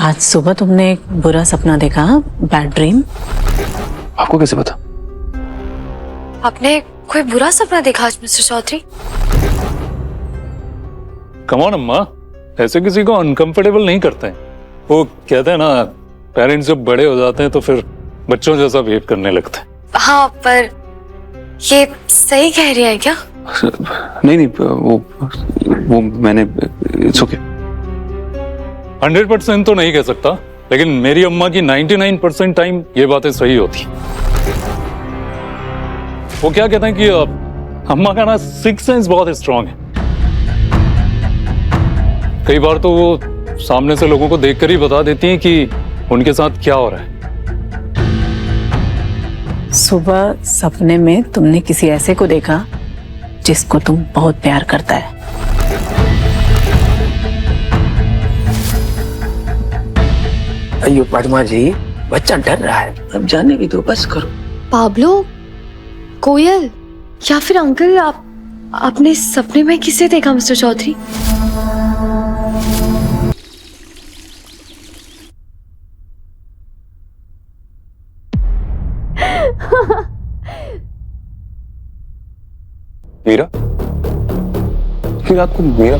आज सुबह तुमने एक बुरा सपना देखा, बैड ड्रीम। आपको कैसे पता? आपने कोई बुरा सपना देखा आज मिस्टर चौधरी? कम ऑन अम्मा, ऐसे किसी को अनकंफर्टेबल नहीं करते हैं। वो कहते हैं ना, पेरेंट्स जब बड़े हो जाते हैं तो फिर बच्चों जैसा बिहेव करने लगते हैं। हाँ, पर ये सही कह रही है क्या? नहीं, वो मैंने, इट्स ओके। 100% तो नहीं कह सकता, लेकिन मेरी अम्मा की 99% टाइम ये बातें सही होती। वो क्या कहते हैं कि अम्मा का ना सिक्स सेंस बहुत स्ट्रांग है। कई बार तो वो सामने से लोगों को देखकर ही बता देती हैं कि उनके साथ क्या हो रहा है। सुबह सपने में तुमने किसी ऐसे को देखा जिसको तुम बहुत प्यार करता है। अयो पद्मा जी, बच्चा डर रहा है, अब जाने भी दो, बस करो। पाब्लो, कोयल या फिर अंकल, आपने सपने में किसे देखा मिस्टर चौधरी? मीरा? फिर आपको मीरा?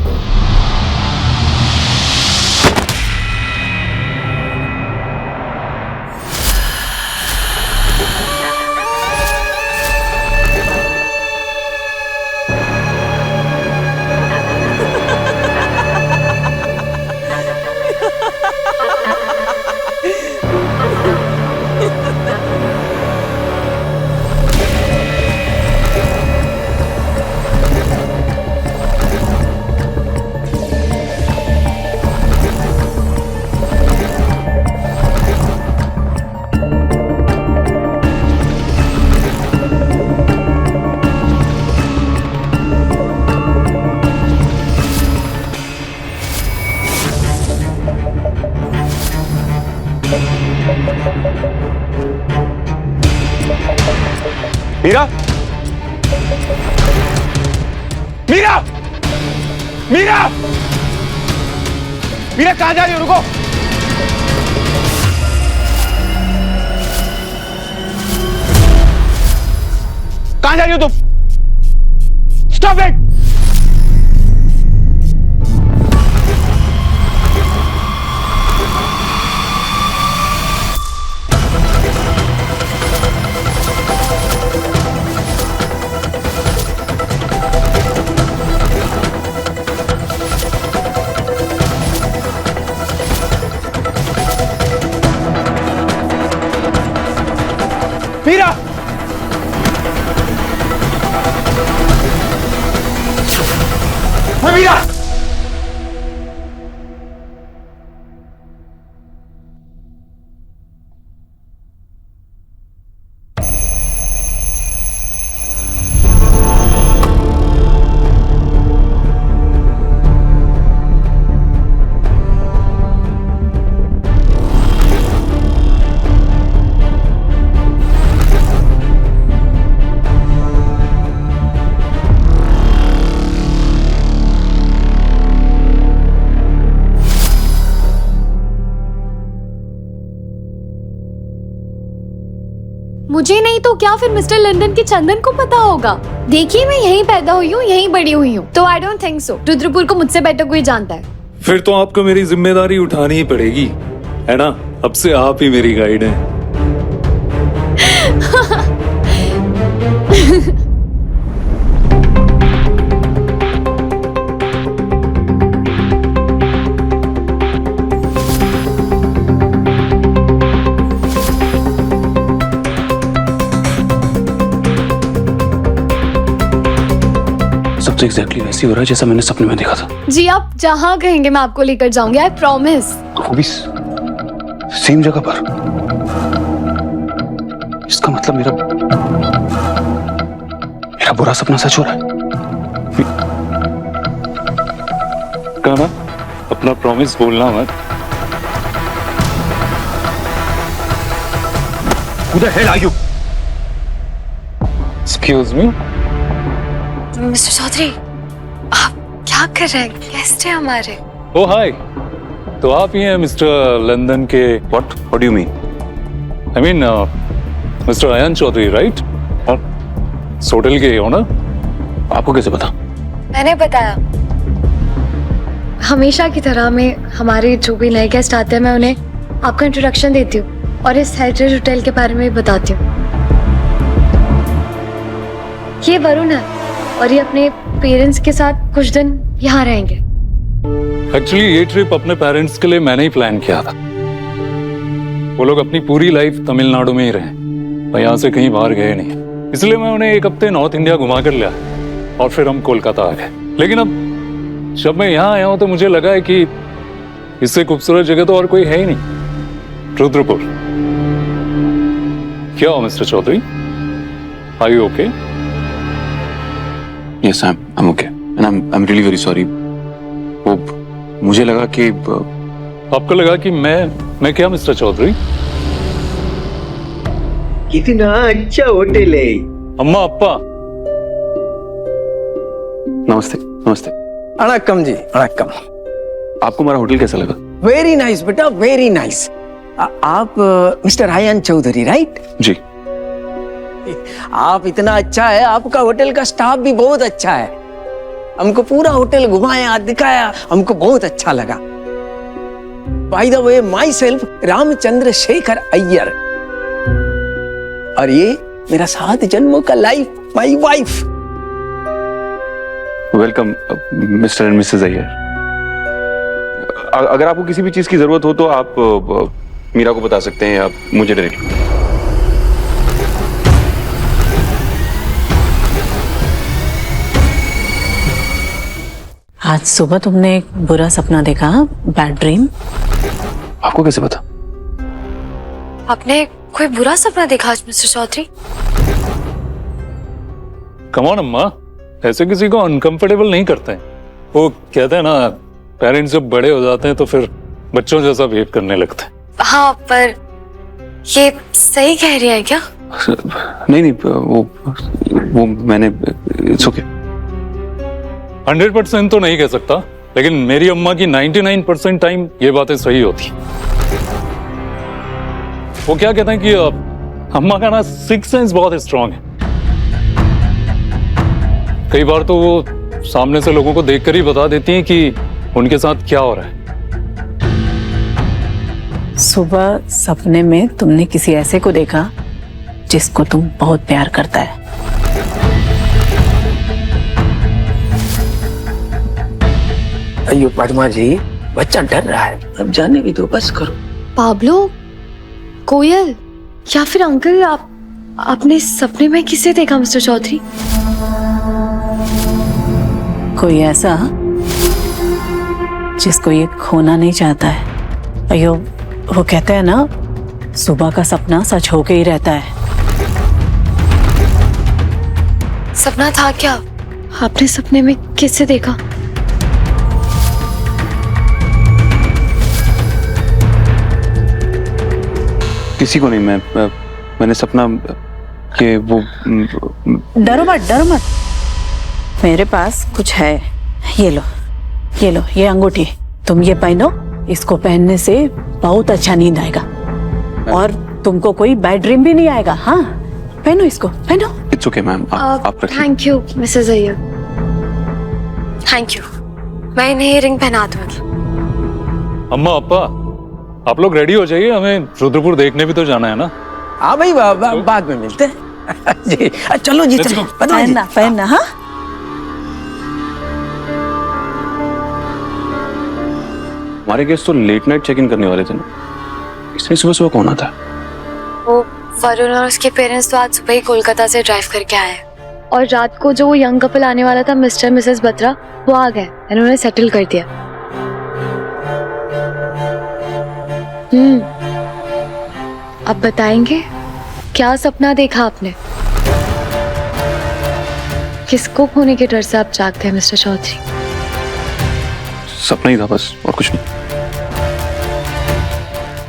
मीरा? मीरा? मीरा? मीरा कहां जा रही हो? रुको। कहां जा रही हो तुम? Stop it! मीरा! मीरा! मुझे नहीं तो क्या फिर मिस्टर लंदन के चंदन को पता होगा। देखिए, मैं यहीं पैदा हुई हूँ, यहीं बड़ी हुई हूँ, तो I don't think so Rudrapur को मुझसे बेटर कोई जानता है। फिर तो आपको मेरी जिम्मेदारी उठानी ही पड़ेगी, है ना? अब से आप ही मेरी गाइड हैं। सब तो एग्जैक्टली वैसे ही हो रहा है जैसा मैंने सपने में देखा था। जी, आप जहाँ कहेंगे मैं आपको लेकर जाऊंगी, आई प्रॉमिस। वो भी सेम जगह पर। इसका मतलब मेरा बुरा सपना सच हो रहा है। कहना, अपना प्रॉमिस भूलना मत। Who the hell are you? Excuse me? Mister Chaudhary, आप क्या कर रहे हैं? गेस्ट है हमारे। ओ हाय, तो आप ही हैं मिस्टर लंदन के what do you mean? I mean mister Ayan Chaudhary, right? और इस होटल के ओनर? आपको कैसे पता? मैंने बताया। हमेशा की तरह मैं हमारे जो भी नए गेस्ट आते हैं मैं उन्हें आपका इंट्रोडक्शन देती हूँ और इस हेरिटेज होटल के बारे में भी बताती हूँ। ये वरुण है और ये अपने पेरेंट्स के साथ कुछ दिन यहाँ रहेंगे। एक्चुअली ये ट्रिप अपने पेरेंट्स के लिए मैंने ही प्लान किया था। वो लोग अपनी पूरी लाइफ तमिलनाडु में ही रहे और यहाँ से कहीं बाहर गए नहीं, इसलिए मैं उन्हें एक हफ्ते नॉर्थ इंडिया घुमा कर लिया और फिर हम कोलकाता आ गए। लेकिन अब जब मैं यहाँ आया हूँ तो मुझे लगा है कि इससे खूबसूरत जगह तो और कोई है ही नहीं। रुद्रपुर। क्या हो mister Chaudhary? Are you okay? Yes, I am okay and I am really very sorry. वो मुझे लगा कि आपको लगा कि मैं क्या मिस्टर चौधरी? कितना अच्छा होटल है। अम्मा अप्पा नमस्ते। नमस्ते। अणक्कम जी, अणक्कम। आपको हमारा होटल कैसा लगा? वेरी नाइस बेटा, वेरी नाइस। आप मिस्टर अयन चौधरी, राइट? जी। आप इतना अच्छा है, आपका होटल का स्टाफ भी बहुत अच्छा है। हमको पूरा होटल घुमाया, दिखाया, हमको बहुत अच्छा लगा। By the way, my self Ramchandra Shekhar Iyer, और ये मेरा 7 जन्मों का life, my wife. Welcome mister and Mrs Iyer. अगर आपको किसी भी चीज की जरूरत हो तो आप मीरा को बता सकते हैं या मुझे डायरेक्ट। आज सुबह तुमने एक बुरा सपना देखा, बैड ड्रीम। आपको कैसे पता? आपने कोई बुरा सपना देखा आज मिस्टर चौधरी? कम ऑन अम्मा, ऐसे किसी को अनकंफर्टेबल नहीं करते हैं। वो कहते हैं ना, पेरेंट्स जब बड़े हो जाते हैं तो फिर बच्चों जैसा बिहेव करने लगते हैं। हाँ, पर ये सही कह रही है क्या? नहीं, वो मैंने, इट्स ओके। 100% तो नहीं कह सकता, लेकिन मेरी अम्मा की 99% टाइम ये बातें सही होती। वो क्या कहते हैं कि अम्मा का ना 6th सेंस बहुत स्ट्रांग है। कई बार तो वो सामने से लोगों को देखकर ही बता देती हैं कि उनके साथ क्या हो रहा है। सुबह सपने में तुमने किसी ऐसे को देखा जिसको तुम बहुत प्यार करता है। अयो पद्मा जी, बच्चा डर रहा है, अब जाने भी दो, बस करो। पाब्लो, कोयल या फिर अंकल, आपने सपने में किसे देखा मिस्टर चौधरी? कोई ऐसा जिसको ये खोना नहीं चाहता है। अयो, वो कहते हैं ना, सुबह का सपना सच होके ही रहता है। सपना था क्या? आपने सपने में किससे देखा? किसी को नहीं। मैंने सपना कि वो डरो मत, डरो मत। मेरे पास कुछ है, ये लो, ये लो, ये अंगूठी। तुम ये पहनो, इसको पहनने से बहुत अच्छा नींद आएगा और तुमको कोई बैड ड्रीम भी नहीं आएगा। हाँ, पहनो इसको, पहनो। इट्स ओके मैम, आप रखिए। Thank you Mrs Iyer, thank you. मैं इन्हें रिंग पहना दूंगी। अम्मा अप्पा, आप लोग रेडी हो जाइए, हमें रुद्रपुर देखने भी तो जाना है ना। हाँ भाई, बाद में मिलते हैं। जी, चलो जी, चलो। पद्मा जी, पहनना, पहनना। हाँ, हमारे गेस्ट तो लेट नाइट चेक इन करने वाले थे ना, इसमें सुबह सुबह कौन आता है? वो वरुण और उसके पेरेंट्स तो आज सुबह ही कोलकाता से ड्राइव करके आए हैं और रात को जो वो यंग कपल आने वाला था, मिस्टर मिसेस बत्रा, वो आ गए, इन्होंने सेटल कर दिया। अब बताएंगे क्या सपना देखा आपने? किसको खोने के डर से आप जागते हैं मिस्टर चौधरी? सपना ही था बस, और कुछ नहीं।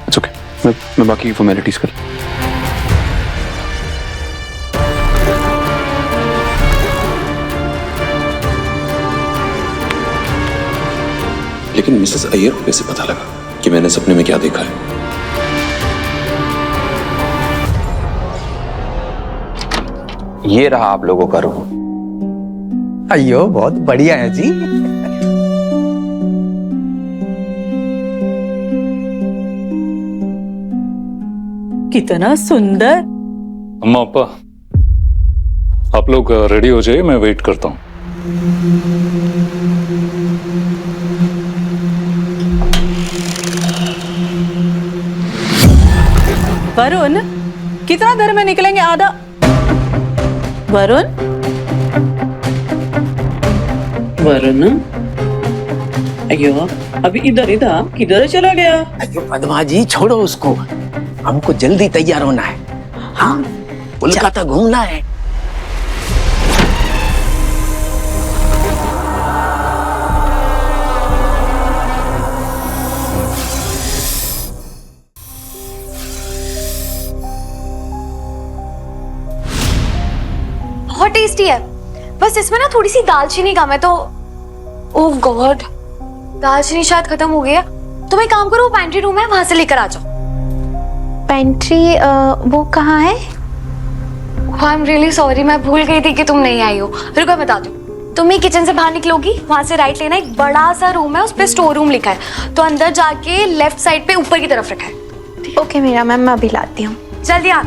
इट्स ओके, मैं बाकी फॉर्मेलिटीज कर। लेकिन मिसेस अय्यर को कैसे पता लगा? कि मैंने सपने में क्या देखा है। ये रहा आप लोगों का रूम। अयो बहुत बढ़िया है जी। कितना सुंदर। अम्मा अप्पा, आप लोग रेडी हो जाइए, मैं वेट करता हूँ। वरुण, कितना देर में निकलेंगे? आधा। वरुण, वरुण, अयो अभी इधर ही था, किधर चला गया? अयो पद्मा जी छोड़ो उसको, हमको जल्दी तैयार होना है। हाँ, कोलकाता घूमना है। बहुत टेस्टी है, बस इसमें ना थोड़ी सी दालचीनी कम है। तो ओह गॉड, दालचीनी शायद खत्म हो गई है। तुम एक काम करो, वो पेंट्री रूम है, वहां से लेकर आ जाओ। पेंट्री वो कहाँ है? आई एम रियली सॉरी, मैं भूल गई थी कि तुम नहीं आई हो। रुको बता दूं, तुम ही किचन से बाहर निकलोगी, वहां से राइट लेना, एक बड़ा सा रूम है, उस पे स्टोर रूम लिखा है, तो अंदर जाके लेफ्ट साइड पे ऊपर की तरफ रखा है। ओके मेरा मैम, मैं अभी लाती हूँ, जल्दी आ।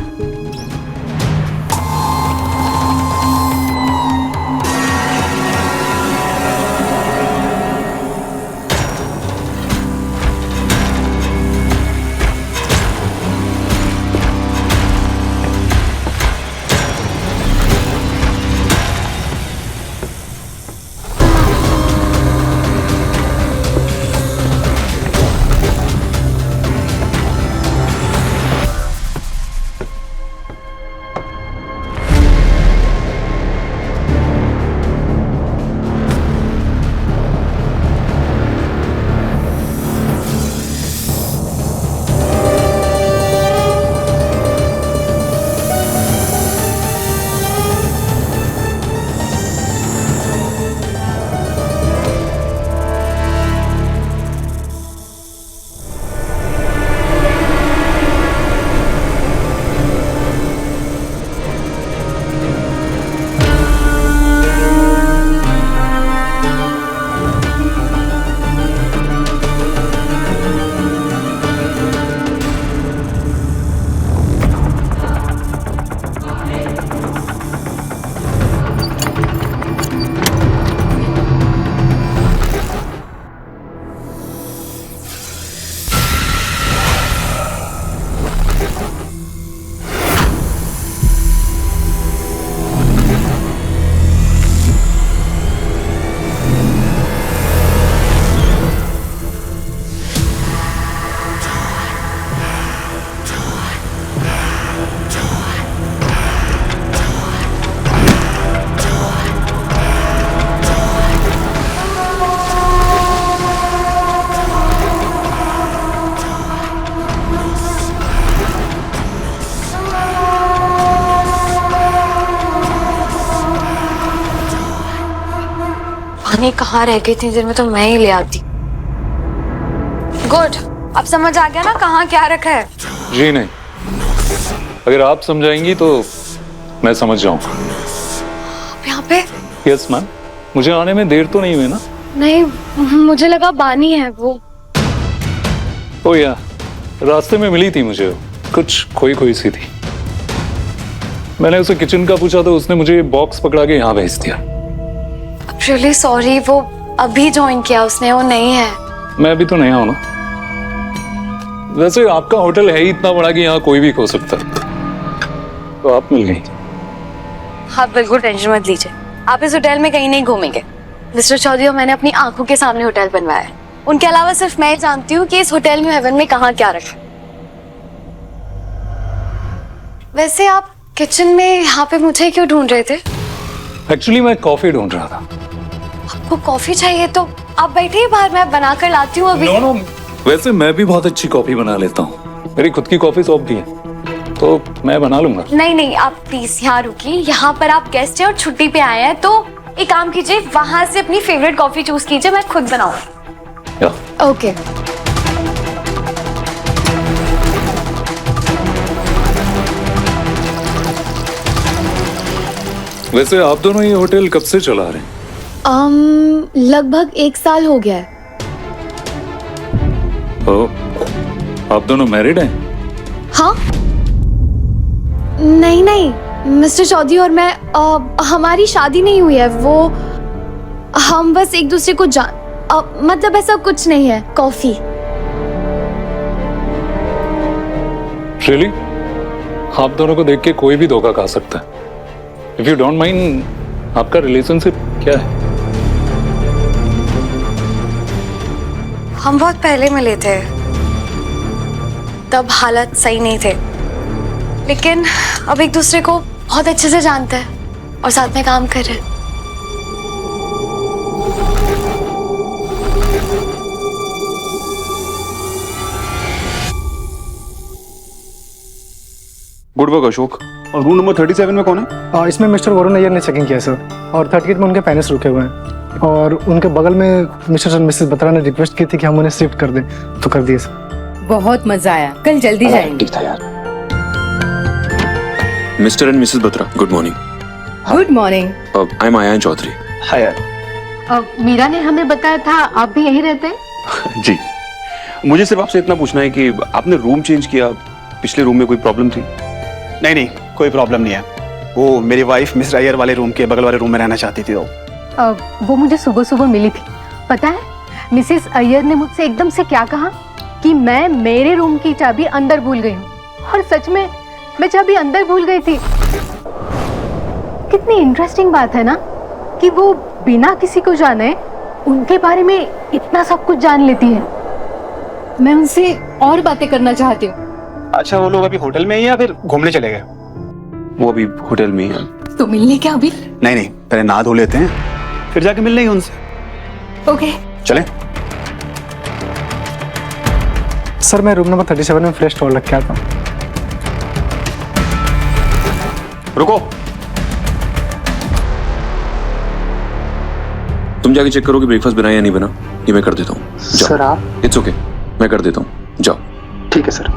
पानी कहाँ रह गई थी, दिन में तो मैं ही ले आती। गुड, अब समझ आ गया ना कहाँ क्या रखा है? जी नहीं, अगर आप समझाएंगी तो मैं समझ जाऊंगा। यहाँ पे? यस मैम, मुझे आने में देर तो नहीं हुई ना? नहीं, मुझे लगा बानी है वो। ओ या, रास्ते में मिली थी मुझे, कुछ खोई खोई सी थी। मैंने उसे किचन का पूछा तो उसने मुझे बॉक्स पकड़ा के यहाँ भेज दिया। रियली सॉरी, वो अभी ज्वाइन किया उसने, वो नहीं है। मैं अभी तो नया हूं ना। वैसे आपका होटल है ही इतना बड़ा कि यहाँ कोई भी खो सकता है, तो आप मिल गई। आप बिल्कुल टेंशन मत लीजिए, आप इस होटल में कहीं नहीं घूमेंगे। मिस्टर चौधरी और मैंने अपनी आंखों के सामने होटल बनवाया है। उनके अलावा सिर्फ मैं जानती हूँ कि इस होटल न्यू हेवन में कहाँ क्या रखा है। वैसे आप किचन में यहाँ पे मुझे क्यों ढूंढ रहे थे? एक्चुअली मैं कॉफी ढूंढ रहा था। आपको कॉफी चाहिए तो आप बैठिए बाहर, मैं बना कर लाती हूँ अभी। नो, वैसे मैं भी बहुत अच्छी कॉफी बना लेता हूँ, मेरी खुद की कॉफी शॉप भी है, तो मैं बना लूंगा। नहीं, आप प्लीज यहाँ रुकिए। यहाँ पर आप गेस्ट हैं और छुट्टी पे आए हैं, तो एक काम कीजिए, वहां से अपनी फेवरेट कॉफी चूज कीजिए, मैं खुद बनाऊंगी। या ओके। वैसे आप दोनों ये होटल कब से चला रहे हैं? लगभग 1 साल हो गया है। आप दोनों मैरिड हैं? हाँ? नहीं नहीं, मिस्टर चौधरी और मैं, हमारी शादी नहीं हुई है। वो हम बस एक दूसरे को मतलब ऐसा कुछ नहीं है। कॉफी। रियली? आप दोनों को देख के कोई भी धोखा खा सकता है। इफ यू डोंट माइंड, आपका रिलेशनशिप क्या है? हम बहुत पहले मिले थे, तब हालात सही नहीं थे, लेकिन अब एक दूसरे को बहुत अच्छे से जानते हैं और साथ में काम कर रहे हैं। Good work Ashok. और रूम नंबर 37 में कौन है? इसमें मिस्टर वरुण अय्यर ने चेकिंग किया सर, और 38 में उनके पेरेंट्स रुके हुए हैं, और उनके बगल में मिस्टर और मिसेस बत्रा ने रिक्वेस्ट की थी कि हम उन्हें शिफ्ट कर दें, तो कर दिए सर। बहुत मजा आया, कल जल्दी जाएंगे। ठीक था यार। Mister and missus Batra, good morning. Good morning. I am Ayaan Chaudhary. Hi यार। मीरा ने हमें बताया था आप भी यहीं रहते हैं? जी, मुझे सिर्फ आपसे इतना पूछना है कि आपने रूम चेंज किया, पिछले रूम में कोई प्रॉब्लम थी? नहीं, कोई प्रॉब्लम नहीं है। वो मेरी वाइफ मिस अय्यर वाले रूम के बगल वाले रूम में रहना चाहती थी। वो मुझे सुबह सुबह मिली थी। पता है मिसेस अय्यर ने मुझसे एकदम से क्या कहा कि मैं मेरे रूम की चाबी अंदर भूल गई हूँ, और सच में मैं चाबी अंदर भूल गई थी। कितनी इंटरेस्टिंग बात है ना कि वो बिना किसी को जाने उनके बारे में इतना सब कुछ जान लेती है। मैं उनसे और बातें करना चाहती हूँ। अच्छा, वो लोग अभी होटल में ही या फिर घूमने चले गए? वो अभी होटल में ही है। तो मिलने क्या अभी? नहीं, पहले नहा धो लेते हैं, फिर जाके मिल लेंगे उनसे। ओके, चलें। सर मैं रूम नंबर 37 में फ्रेश टॉवल रख के आता हूँ। रुको, तुम जाके चेक करो कि ब्रेकफास्ट बना या नहीं बना। ये मैं कर देता हूँ। सर आप? इट्स ओके, मैं कर देता हूँ, जाओ। ठीक है सर।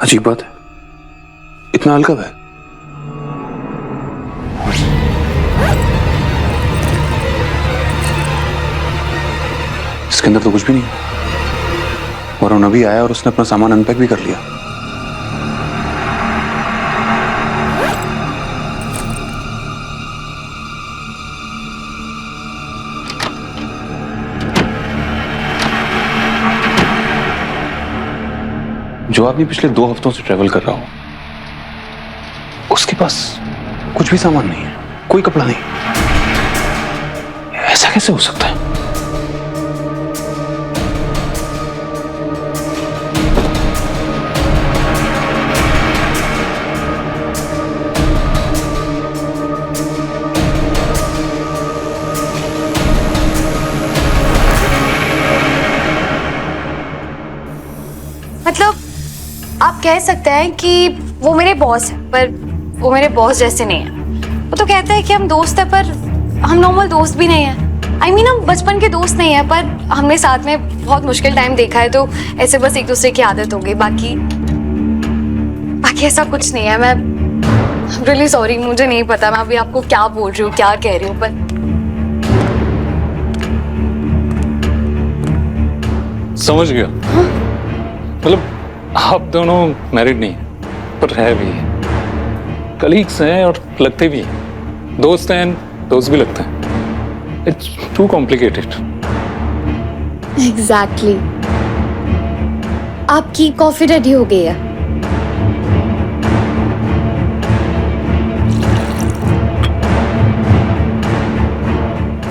अजीब बात है, इतना हल्का है। इसके अंदर तो कुछ भी नहीं है। वरुण अभी आया और उसने अपना सामान अनपैक भी कर लिया। जो आदमी पिछले 2 हफ्तों से ट्रेवल कर रहा हो, उसके पास कुछ भी सामान नहीं है, कोई कपड़ा नहीं। ऐसा कैसे हो सकता है? मतलब आप कह सकते हैं कि वो मेरे बॉस है, पर वो मेरे बॉस जैसे नहीं है। वो तो कहते हैं कि हम दोस्त हैं, पर हम नॉर्मल दोस्त भी नहीं हैं। I mean, हम बचपन के दोस्त नहीं हैं, पर हमने साथ में बहुत मुश्किल टाइम देखा है, तो ऐसे बस एक दूसरे की आदत हो गई। बाकी ऐसा कुछ नहीं है। मैं रियली सॉरी, मुझे नहीं पता मैं अभी आपको क्या बोल रही हूँ, क्या कह रही हूँ, पर समझ गया। मतलब आप दोनों मैरिड नहीं हैं, पर है भी है, कलीग्स हैं और लगते भी हैं, दोस्त हैं, दोस्त भी लगते हैं। It's too complicated. एग्जैक्टली। आपकी कॉफी रेडी हो गई है?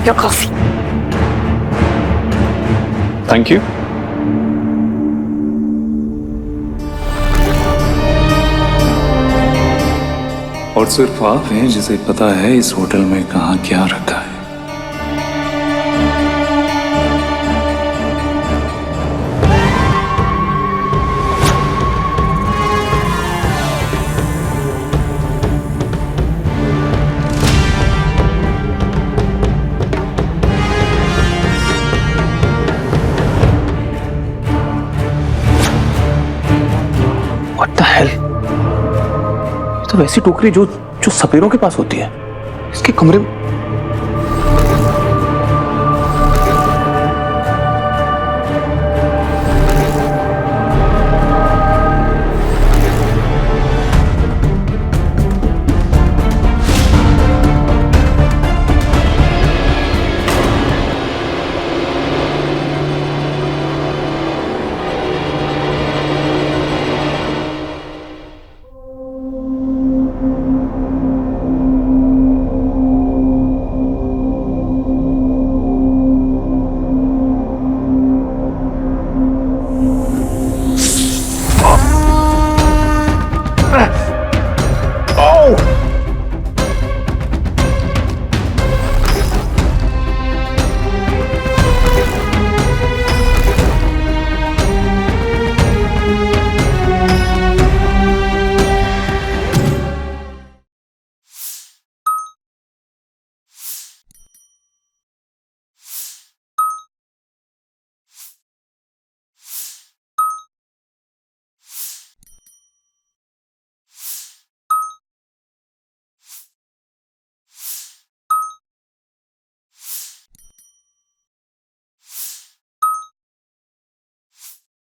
Your coffee. Thank you. और सिर्फ आप हैं जिसे पता है इस होटल में कहाँ क्या रखा है। What the hell? ये तो वैसी टोकरी जो जो सपेरों के पास होती है। इसके कमरे में